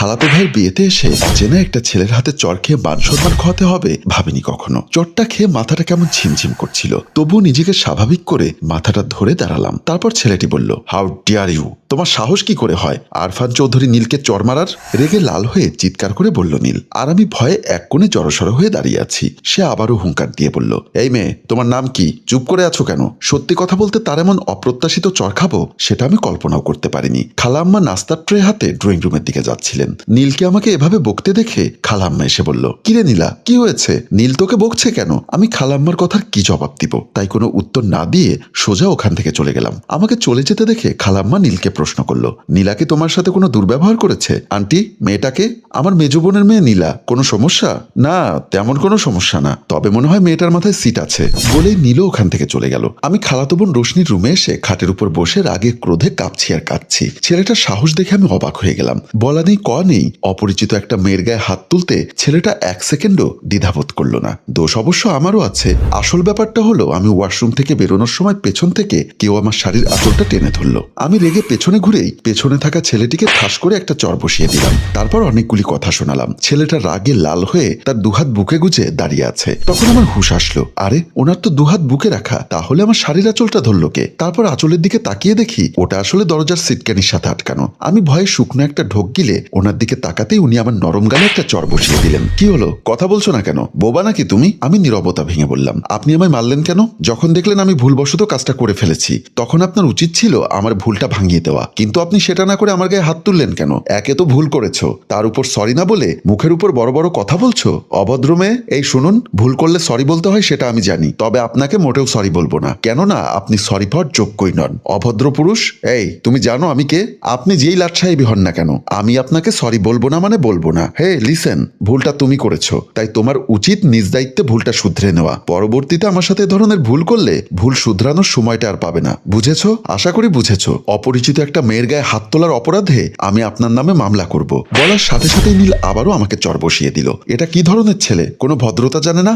খালাতো ভাইয়ের বিয়েতে এসে অচেনা একটা ছেলের হাতে চর খেয়ে মান সম্মান খোয়াতে হবে ভাবিনি কখনো। চরটা খেয়ে মাথাটা কেমন ঝিমঝিম করছিল, তবুও নিজেকে স্বাভাবিক করে মাথাটা ধরে দাঁড়ালাম। তারপর ছেলেটি বলল, হাউ ডিয়ার ইউ, তোমার সাহস কি করে হয় আরফান চৌধুরী নীলকে চর মারার? রেগে লাল হয়ে চিৎকার করে বলল নীল। আর আমি ভয়ে এক কোণে জড়সড় হয়ে দাঁড়িয়ে আছি। সে আবারও হুঙ্কার দিয়ে বলল, এই মেয়ে, তোমার নাম কি? চুপ করে আছো কেন? সত্যি কথা বলতে তার এমন অপ্রত্যাশিত চর খাবো সেটা আমি কল্পনাও করতে পারিনি। খালাম্মা নাস্তার ট্রে হাতে ড্রয়িং রুমের দিকে যাচ্ছিলেন। নীলকে আমাকে এভাবে বকতে দেখে খালাম্মা এসে বলল, কিরে নীলা, কি হয়েছে? নীল তোকে বকছে কেন? আমি খালাম্মার কথার কি জবাব দিব, তাই কোনো উত্তর না দিয়ে সোজা ওখান থেকে চলে গেলাম। আমাকে চলে যেতে দেখে খালাম্মা নীলকে প্রশ্ন করল, নীলা কি তোমার সাথে কোনো দুর্ব্যবহার করেছে? আন্টি, মেয়েটাকে? আমার মেজ বোনের মেয়ে নীলা, কোনো সমস্যা? না, তেমন কোনো সমস্যা না, তবে মনে হয় মেয়েটার মাথায় সিট আছে, বলেই নীলও ওখান থেকে চলে গেল। আমি খালাতো বোন রোশনির রুমে এসে খাটের উপর বসে রাগে ক্রোধে কাঁপছি আর কাঁদছি। ছেলেটার সাহস দেখে আমি অবাক হয়ে গেলাম। বলা নেই ক নেই, অপরিচিত একটা মেয়ের গায়ে হাত তুলতে ছেলেটা এক সেকেন্ডও দ্বিধাবোধ করলো না। দোষ অবশ্য আমারও আছে। আসল ব্যাপারটা হলো, আমি ওয়াশরুম থেকে বেরোনোর সময় পেছন থেকে কেউ আমার শাড়ির আঁচলটা টেনে ধরলো। আমি রেগে পেছনে ঘুরেই পেছনে থাকা ছেলেটিকে ঠাস করে একটা চর বসিয়ে দিলাম। তারপর অনেকগুলি কথা শোনালাম। ছেলেটা রাগে লাল হয়ে তার দুহাত বুকে গুজে দাঁড়িয়ে আছে। তখন আমার হুঁশ আসলো, আরে ওনার তো দুহাত বুকে রাখা, তাহলে আমার শাড়ির আঁচলটা ধরলো কে? তারপর আঁচলের দিকে তাকিয়ে দেখি ওটা আসলে দরজার সিটকানির সাথে আটকানো। আমি ভয়ে শুকনো একটা ঢোক গিলে ওনার দিকে তাকাতেই উনি আমার নরম গালে একটা চর বসিয়ে দিলেন। কি হলো, কথা বলছো না কেন? বোবা নাকি তুমি? আমি নীরবতা ভেঙে বললাম, আপনি আমায় মারলেন কেন? যখন দেখলেন আমি ভুলবশত কাজটা করে ফেলেছি, তখন আপনার উচিত ছিল আমার ভুলটা ভাঙিয়ে দেওয়া, কিন্তু আপনি সেটা না করে আমার গায়ে হাত তুললেন কেন? একে তো ভুল করেছো, তার উপর সরি না বলে মুখের উপর বড় বড় কথা বলছো। অভদ্র মেয়ে। এই শুনুন, ভুল করলে সরি বলতে হয় সেটা আমি জানি, তবে আপনাকে মোটেও সরি বলবো না, কেননা আপনি সরি পাওয়ার যোগ্যই নন। অভদ্র পুরুষ। এই, তুমি জানো আমি কে? আপনি যেই লাট সাহেবই হন না কেন, আমি আপনাকে সরি বলবো না মানে বলবো না। হে লিসেন, ভুলটা তুমি করেছো, তাই তোমার উচিত নিজ দায়িত্বে ভুলটা শুধরে নেওয়া। পরবর্তীতে আমার সাথে এ ধরনের ভুল করলে ভুল শুধরানোর সময়টা আর পাবে না, বুঝেছো? আশা করি বুঝেছো। অপরিচিত একটা মেয়ের গায়ে হাত তোলার অপরাধে আমি আপনার নামে মামলা করব। বলার সাথে সাথে নীল আবারও আমাকে চর বসিয়ে দিল। এটা কি ধরনের ছেলে? কোনো ভদ্রতা জানে না?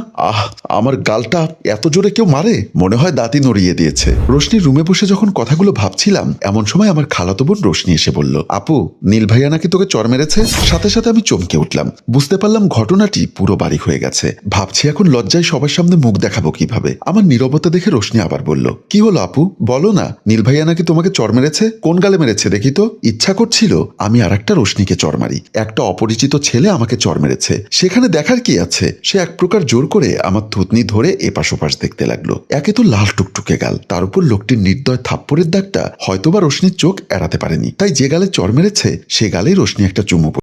আমার গালটা এত জোরে কেউ মারে? মনে হয় দাঁতই নড়িয়ে দিয়েছে। রোশনির রুমে বসে যখন কথাগুলো ভাবছিলাম, এমন সময় আমার খালাতো বোন রোশনি এসে বলল, আপু, নীল ভাইয়া নাকি তোকে চর মেরেছে? সাথে সাথে আমি চমকে উঠলাম। বুঝতে পারলাম ঘটনাটি পুরো বাড়ি হয়ে গেছে। ভাবছি এখন লজ্জায় সবার সামনে মুখ দেখাবো কিভাবে। আমার নীরবতা দেখে রোশনি আবার বলল, কি হলো আপু, বলো না, নীল ভাইয়া নাকি তোমাকে চর মেরেছে? কোন গালে মেরেছে দেখি তো? ইচ্ছা করছিল আমি আর একটা রোশনিকে চর মারি। একটা অপরিচিত ছেলে আমাকে চর মেরেছে, সেখানে দেখার কি আছে? সে এক প্রকার জোর করে আমার থুতনি ধরে এপাশ ওপাশ দেখতে লাগলো। একে তো লাল টুকটুকে গাল, তার উপর লোকটির নির্দয় থাপ্পড়ের দাগটা হয়তোবা রোশনির চোখ এড়াতে পারেনি, তাই যে গালে চর মেরেছে সে গালেই রোশনি একটা চুমু